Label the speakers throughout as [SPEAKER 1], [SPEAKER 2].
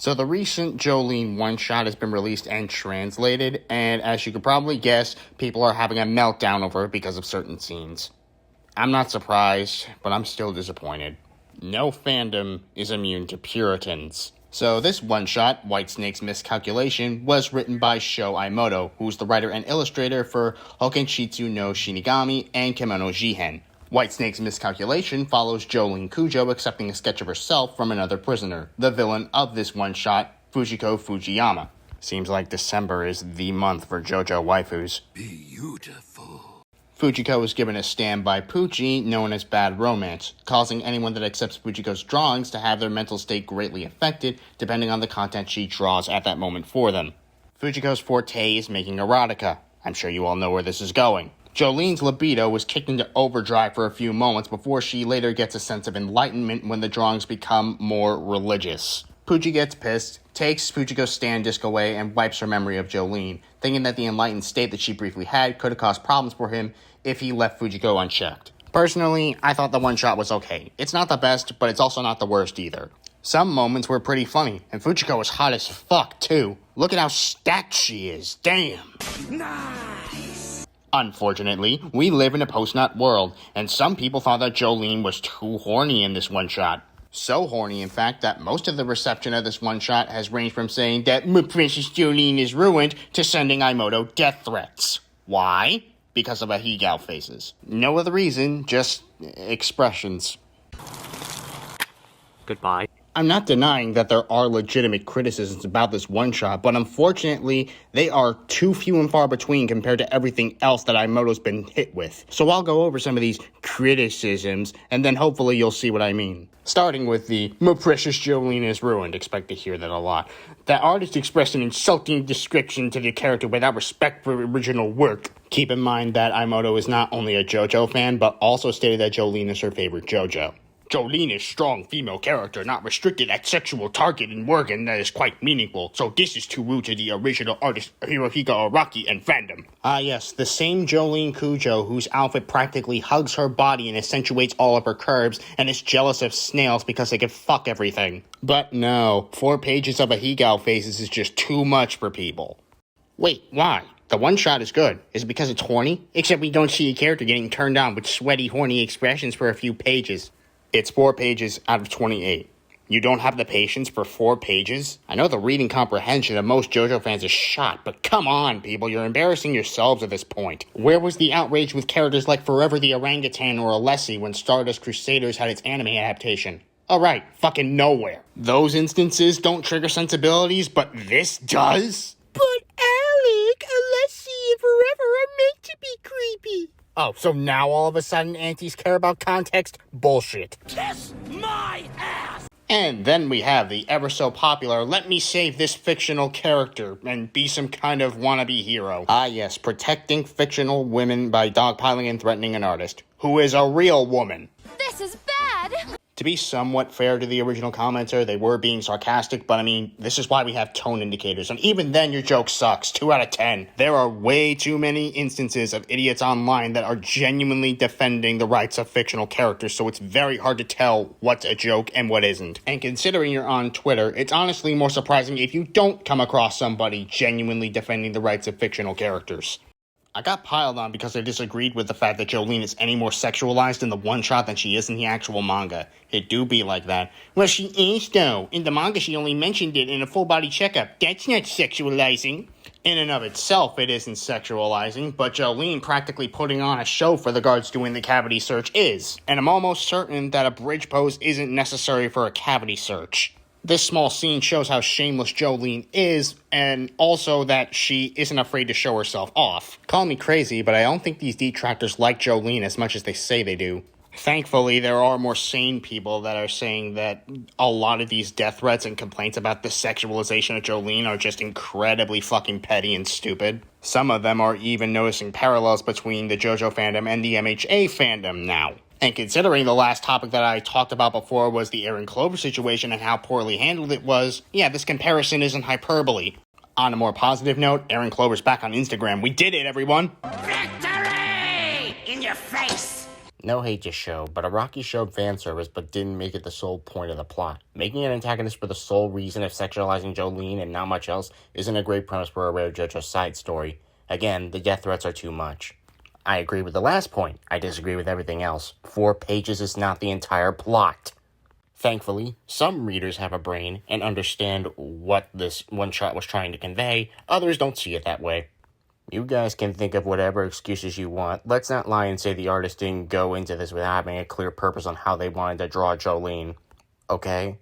[SPEAKER 1] So the recent Jolyne one-shot has been released and translated, and as you could probably guess, people are having a meltdown over it because of certain scenes. I'm not surprised, but I'm still disappointed. No fandom is immune to Puritans. So this one-shot, Whitesnake's Miscalculation, was written by Sho Aimoto, who's the writer and illustrator for Hokenshitsu no Shinigami and Kemono Jihen. Whitesnake's Miscalculation follows Jolyne Kujo accepting a sketch of herself from another prisoner, the villain of this one-shot, Fujiko Fujiyama. Seems like December is the month for JoJo waifus.
[SPEAKER 2] Beautiful.
[SPEAKER 1] Fujiko is given a stand by Pucci, known as Bad Romance, causing anyone that accepts Fujiko's drawings to have their mental state greatly affected depending on the content she draws at that moment for them. Fujiko's forte is making erotica. I'm sure you all know where this is going. Jolyne's libido was kicked into overdrive for a few moments before she later gets a sense of enlightenment when the drawings become more religious. Pucci gets pissed, takes Fujiko's stand disc away, and wipes her memory of Jolyne, thinking that the enlightened state that she briefly had could have caused problems for him if he left Fujiko unchecked. Personally, I thought the one-shot was okay. It's not the best, but it's also not the worst either. Some moments were pretty funny, and Fujiko was hot as fuck, too. Look at how stacked she is, damn!
[SPEAKER 2] Nice!
[SPEAKER 1] Unfortunately, we live in a post-nut world, and some people thought that Jolyne was too horny in this one-shot. So horny, in fact, that most of the reception of this one-shot has ranged from saying that my Princess Jolyne is ruined to sending Aimoto death threats. Why? Because of ahegao faces. No other reason, just expressions.
[SPEAKER 3] Goodbye.
[SPEAKER 1] I'm not denying that there are legitimate criticisms about this one-shot, but unfortunately, they are too few and far between compared to everything else that Aimoto's been hit with. So I'll go over some of these criticisms, and then hopefully you'll see what I mean. Starting with the, my precious Jolyne is ruined, expect to hear that a lot. That artist expressed an insulting description to the character without respect for original work. Keep in mind that Aimoto is not only a JoJo fan, but also stated that Jolyne is her favorite JoJo. Jolyne is strong female character, not restricted at sexual target and work, and that is quite meaningful, so this is too rude to the original artist Hirohiko Araki and fandom. Ah yes, the same Jolyne Kujo whose outfit practically hugs her body and accentuates all of her curves, and is jealous of snails because they can fuck everything. But no, 4 pages of ahegao faces is just too much for people. Wait, why? The one-shot is good. Is it because it's horny? Except we don't see a character getting turned on with sweaty, horny expressions for a few pages. It's 4 pages out of 28. You don't have the patience for 4 pages? I know the reading comprehension of most JoJo fans is shot, but come on, people, you're embarrassing yourselves at this point. Where was the outrage with characters like Forever the Orangutan or Alessi when Stardust Crusaders had its anime adaptation? Alright, fucking nowhere. Those instances don't trigger sensibilities, but this does?
[SPEAKER 4] But Alec, Alessi, and Forever are meant to be creepy.
[SPEAKER 1] Oh, so now all of a sudden aunties care about context? Bullshit.
[SPEAKER 2] Kiss my ass!
[SPEAKER 1] And then we have the ever so popular, let me save this fictional character and be some kind of wannabe hero. Ah yes, protecting fictional women by dogpiling and threatening an artist, who is a real woman.
[SPEAKER 4] This is bad.
[SPEAKER 1] To be somewhat fair to the original commenter, they were being sarcastic, but I mean, this is why we have tone indicators, and even then your joke sucks, 2 out of 10. There are way too many instances of idiots online that are genuinely defending the rights of fictional characters, so it's very hard to tell what's a joke and what isn't. And considering you're on Twitter, it's honestly more surprising if you don't come across somebody genuinely defending the rights of fictional characters. I got piled on because I disagreed with the fact that Jolyne is any more sexualized in the one-shot than she is in the actual manga. It do be like that. Well, she is, though. In the manga, she only mentioned it in a full-body checkup. That's not sexualizing. In and of itself, it isn't sexualizing, but Jolyne practically putting on a show for the guards doing the cavity search is. And I'm almost certain that a bridge pose isn't necessary for a cavity search. This small scene shows how shameless Jolyne is, and also that she isn't afraid to show herself off. Call me crazy, but I don't think these detractors like Jolyne as much as they say they do. Thankfully, there are more sane people that are saying that a lot of these death threats and complaints about the sexualization of Jolyne are just incredibly fucking petty and stupid. Some of them are even noticing parallels between the JoJo fandom and the MHA fandom now. And considering the last topic that I talked about before was the Aaron Clover situation and how poorly handled it was, yeah, this comparison isn't hyperbole. On a more positive note, Aaron Clover's back on Instagram. We did it, everyone!
[SPEAKER 2] Victory! In your face!
[SPEAKER 1] No hate to show, but Araki showed fan service but didn't make it the sole point of the plot. Making an antagonist for the sole reason of sexualizing Jolyne and not much else isn't a great premise for a rare Jojo side story. Again, the death threats are too much. I agree with the last point. I disagree with everything else. 4 pages is not the entire plot. Thankfully, some readers have a brain and understand what this one-shot was trying to convey. Others don't see it that way. You guys can think of whatever excuses you want. Let's not lie and say the artist didn't go into this without having a clear purpose on how they wanted to draw Jolyne. Okay?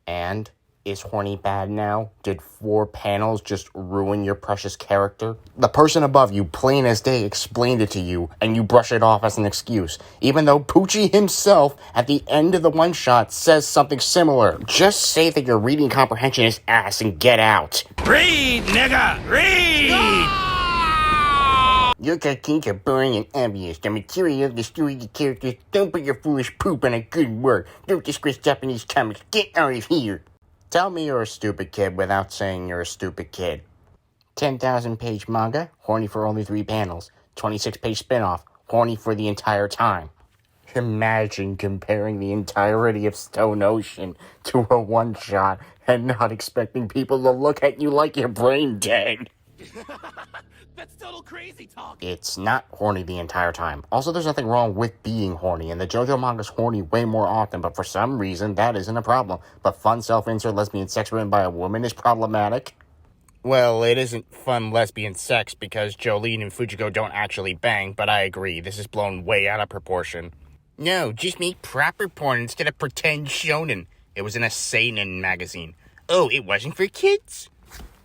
[SPEAKER 1] And? Is horny bad now? Did 4 panels just ruin your precious character? The person above you, plain as day, explained it to you, and you brush it off as an excuse, even though Poochie himself, at the end of the one-shot, says something similar. Just say that your reading comprehension is ass and get out.
[SPEAKER 2] Read, nigga! Read!
[SPEAKER 1] Your cartoons are boring and obvious. The material destroys the characters. Don't put your foolish poop on a good word. Don't disgrace Japanese comics. Get out of here. Tell me you're a stupid kid without saying you're a stupid kid. 10,000-page manga, horny for only 3 panels. 26-page spin-off, horny for the entire time. Imagine comparing the entirety of Stone Ocean to a one-shot and not expecting people to look at you like you're brain dead.
[SPEAKER 2] That's total crazy talk.
[SPEAKER 1] It's not horny the entire time. Also, there's nothing wrong with being horny, and the JoJo manga's horny way more often, but for some reason, that isn't a problem. But fun self-insert lesbian sex written by a woman is problematic. Well, it isn't fun lesbian sex because Jolyne and Fujiko don't actually bang, but I agree, this is blown way out of proportion. No, just make proper porn instead of pretend shonen. It was in a seinen magazine. Oh, it wasn't for kids?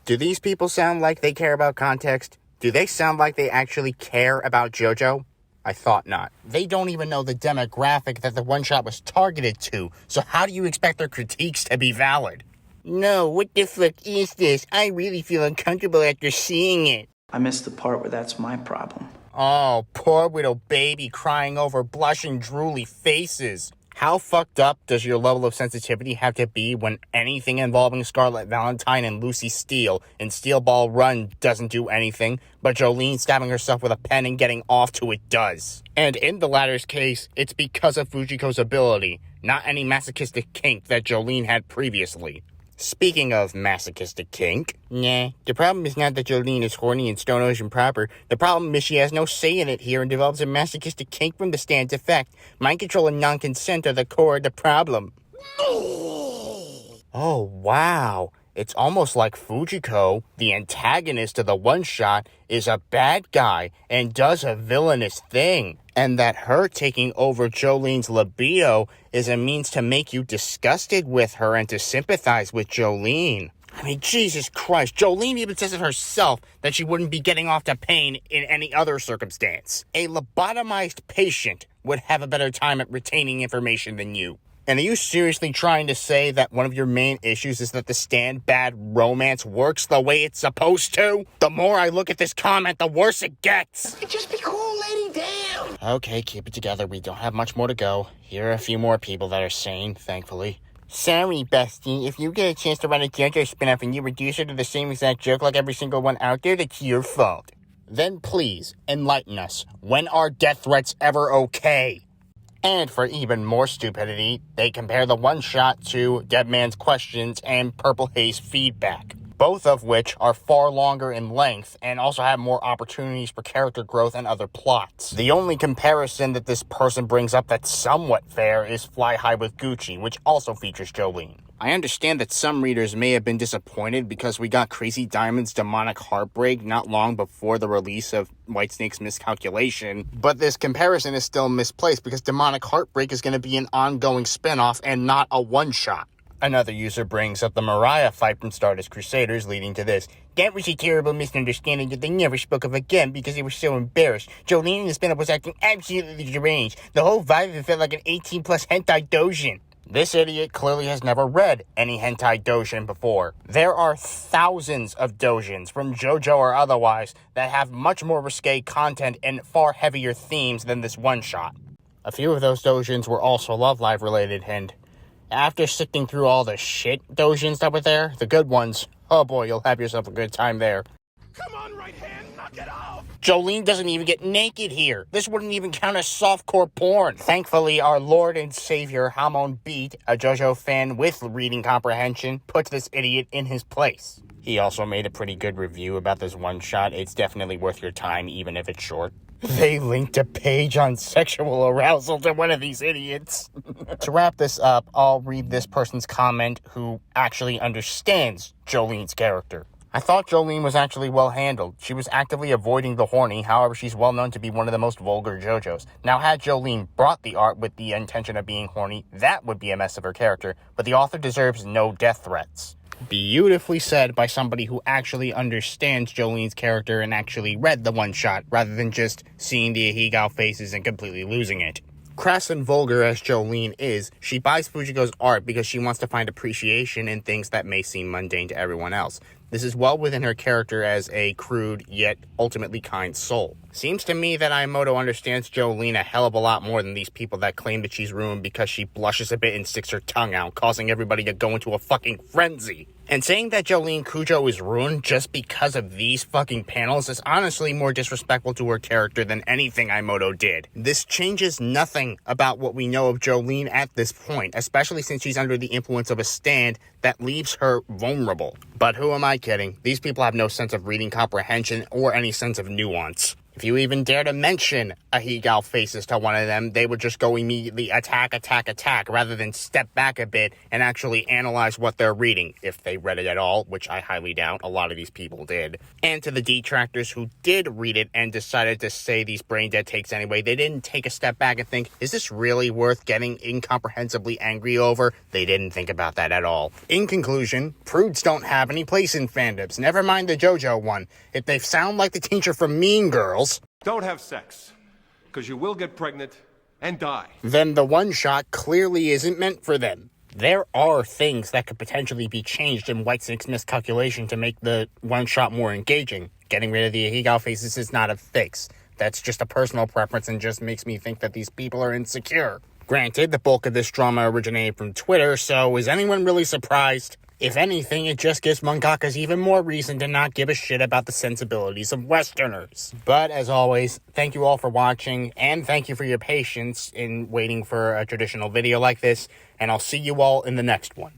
[SPEAKER 1] Do these people sound like they care about context? Do they sound like they actually care about JoJo? I thought not. They don't even know the demographic that the one-shot was targeted to, so how do you expect their critiques to be valid? No, what the fuck is this? I really feel uncomfortable after seeing it.
[SPEAKER 3] I missed the part where that's my problem.
[SPEAKER 1] Oh, poor little baby crying over blushing, drooly faces. How fucked up does your level of sensitivity have to be when anything involving Scarlet Valentine and Lucy Steele in Steel Ball Run doesn't do anything, but Jolyne stabbing herself with a pen and getting off to it does? And in the latter's case, it's because of Fujiko's ability, not any masochistic kink that Jolyne had previously. Speaking of masochistic kink, nah, the problem is not that Jolyne is horny and Stone Ocean proper. The problem is she has no say in it here and develops a masochistic kink from the stand's effect. Mind control and non-consent are the core of the problem. Oh, wow. It's almost like Fujiko, the antagonist of the one-shot, is a bad guy and does a villainous thing. And that her taking over Jolyne's libido is a means to make you disgusted with her and to sympathize with Jolyne. I mean, Jesus Christ, Jolyne even says it herself that she wouldn't be getting off to pain in any other circumstance. A lobotomized patient would have a better time at retaining information than you. And are you seriously trying to say that one of your main issues is that the stand bad romance works the way it's supposed to? The more I look at this comment, the worse it gets.
[SPEAKER 2] Just be cool, lady, down.
[SPEAKER 1] Okay, keep it together. We don't have much more to go. Here are a few more people that are sane, thankfully. Sorry, bestie. If you get a chance to write a JoJo spin-off and you reduce her to the same exact joke like every single one out there, that's your fault. Then please, enlighten us. When are death threats ever okay? And for even more stupidity, they compare the one-shot to Dead Man's Questions and Purple Haze Feedback, both of which are far longer in length and also have more opportunities for character growth and other plots. The only comparison that this person brings up that's somewhat fair is Fly High with Gucci, which also features Jolyne. I understand that some readers may have been disappointed because we got Crazy Diamond's Demonic Heartbreak not long before the release of Whitesnake's Miscalculation, but this comparison is still misplaced because Demonic Heartbreak is going to be an ongoing spin-off and not a one-shot. Another user brings up the Mariah fight from Stardust Crusaders, leading to this. That was a terrible misunderstanding that they never spoke of again because they were so embarrassed. Jolyne in the spin-off was acting absolutely deranged. The whole vibe of it felt like an 18-plus hentai doujin. This idiot clearly has never read any hentai doujin before. There are thousands of doujins, from JoJo or otherwise, that have much more risque content and far heavier themes than this one-shot. A few of those doujins were also Love Live related, and after sifting through all the shit doujins that were there, the good ones, oh boy, you'll have yourself a good time there.
[SPEAKER 2] Come on, right hand, Knock it off!
[SPEAKER 1] Jolyne doesn't even get naked here. This wouldn't even count as softcore porn. Thankfully, our Lord and Savior, Hamon Beat, a Jojo fan with reading comprehension, puts this idiot in his place. He also made a pretty good review about this one-shot. It's definitely worth your time, even if it's short. They linked a page on sexual arousal to one of these idiots. To wrap this up, I'll read this person's comment who actually understands Jolyne's character. I thought Jolyne was actually well handled. She was actively avoiding the horny, however she's well known to be one of the most vulgar JoJos. Now had Jolyne brought the art with the intention of being horny, that would be a mess of her character, but the author deserves no death threats. Beautifully said by somebody who actually understands Jolyne's character and actually read the one-shot, rather than just seeing the ahegao faces and completely losing it. Crass and vulgar as Jolyne is, she buys Fujiko's art because she wants to find appreciation in things that may seem mundane to everyone else. This is well within her character as a crude, yet ultimately kind soul. Seems to me that Ayamoto understands Jolyne a hell of a lot more than these people that claim that she's ruined because she blushes a bit and sticks her tongue out, causing everybody to go into a fucking frenzy. And saying that Jolyne Kujo is ruined just because of these fucking panels is honestly more disrespectful to her character than anything Ayamoto did. This changes nothing about what we know of Jolyne at this point, especially since she's under the influence of a stand that leaves her vulnerable. But who am I kidding? These people have no sense of reading comprehension or any sense of nuance. If you even dare to mention ahegao faces to one of them, they would just go immediately attack, rather than step back a bit and actually analyze what they're reading, if they read it at all, which I highly doubt a lot of these people did. And to the detractors who did read it and decided to say these brain dead takes anyway, they didn't take a step back and think, is this really worth getting incomprehensibly angry over? They didn't think about that at all. In conclusion, prudes don't have any place in fandoms, never mind the JoJo one. If they sound like the teacher from Mean Girls,
[SPEAKER 5] don't have sex, because you will get pregnant and die.
[SPEAKER 1] Then the one-shot clearly isn't meant for them. There are things that could potentially be changed in Whitesnake's Miscalculation to make the one-shot more engaging. Getting rid of the ahegao faces is not a fix. That's just a personal preference and just makes me think that these people are insecure. Granted, the bulk of this drama originated from Twitter, so is anyone really surprised? If anything, it just gives mangakas even more reason to not give a shit about the sensibilities of Westerners. But as always, thank you all for watching, and thank you for your patience in waiting for a traditional video like this, and I'll see you all in the next one.